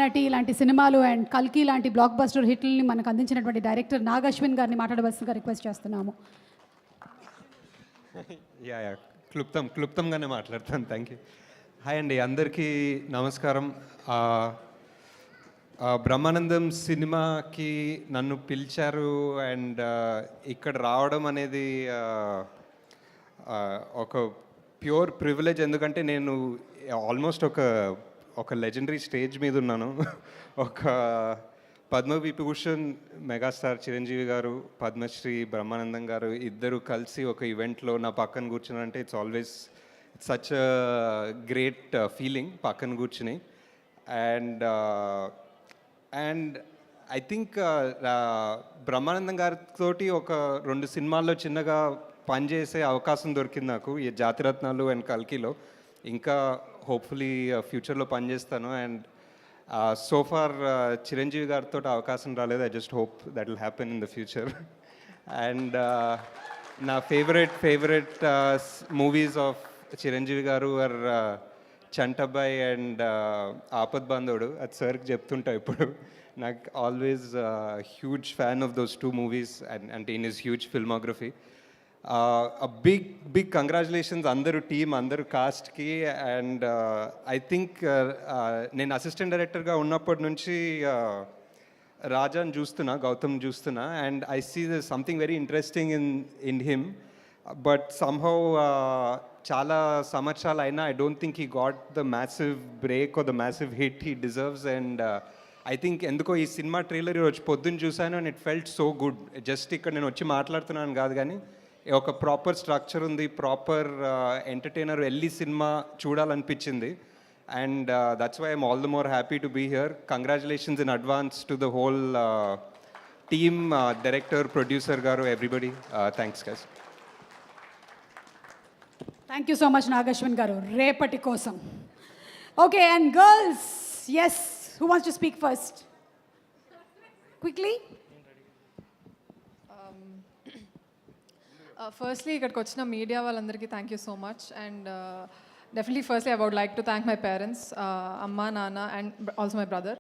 నటి ఇలాంటి సినిమాలు అండ్ కల్కి లాంటి బ్లాక్ బస్టర్ హిట్లని మనకు అందించినటువంటి డైరెక్టర్ నాగ్ అశ్విన్ గారిని మాట్లాడవలసిందిగా రిక్వెస్ట్ చేస్తున్నాము. యా క్లుప్తంగానే మాట్లాడతాను. Thank you. హాయ్ అండి, అందరికీ నమస్కారం. బ్రహ్మానందం సినిమాకి నన్ను పిలిచారు అండ్ ఇక్కడ రావడం అనేది ఒక ప్యూర్ ప్రివిలేజ్. ఎందుకంటే నేను ఆల్మోస్ట్ ఒక లెజెండరీ స్టేజ్ మీద ఉన్నాను. ఒక పద్మవిభూషణ్ మెగాస్టార్ చిరంజీవి గారు, పద్మశ్రీ బ్రహ్మానందం గారు ఇద్దరు కలిసి ఒక ఈవెంట్లో నా పక్కన కూర్చున్నారంటే it's always such great feeling పక్కన కూర్చుని. అండ్ ఐ థింక్ బ్రహ్మానందం గారితో ఒక 2 సినిమాల్లో చిన్నగా పనిచేసే అవకాశం దొరికింది నాకు, ఈ జాతిరత్నాలు అండ్ కల్కిలో. ఇంకా హోప్ఫుల్లీ ఫ్యూచర్లో పనిచేస్తాను. అండ్ సో ఫార్ చిరంజీవి గారితో అవకాశం రాలేదు. I just hope that will happen in the future. And నా ఫేవరెట్ మూవీస్ ఆఫ్ చిరంజీవి గారు ఆర్ చంటబ్బాయ్ అండ్ ఆపద్ బాంధవుడు. అది సార్కి చెప్తుంటా ఇప్పుడు. నాకు always huge fan of those 2 movies and in his huge filmography. Big congratulations అందరూ టీమ్, అందరూ కాస్ట్కి. అండ్ ఐ థింక్ నేను అసిస్టెంట్ డైరెక్టర్గా ఉన్నప్పటి నుంచి రాజాని గౌతమ్ చూస్తున్నా and I see the something very interesting in him. But somehow చాలా సంవత్సరాలు అయినా I don't think he got the massive break or the massive hit he deserves. And I think ఎందుకో ఈ సినిమా ట్రైలర్ ఈరోజు పొద్దున్న చూశాను and it felt so good. Just ఇక్కడ నేను వచ్చి మాట్లాడుతున్నాను కాదు, కానీ ఒక ప్రాపర్ స్ట్రక్చర్ ఉంది, ప్రాపర్ ఎంటర్టైనర్ వెళ్ళి సినిమా చూడాలనిపించింది. And that's why I'm all the more happy to be here. Congratulations in advance to the whole team, director, producer గారు, everybody. Thanks guys. Thank you so much Nag Ashwin గారు. రేపటి కోసం okay. And girls, yes, who wants to speak first quickly? Firstly ఇక్కడికి వచ్చిన media వాళ్ళందరికీ thank you so much. And definitely firstly I would like to thank my parents, అమ్మ, నాన్న, and also my brother.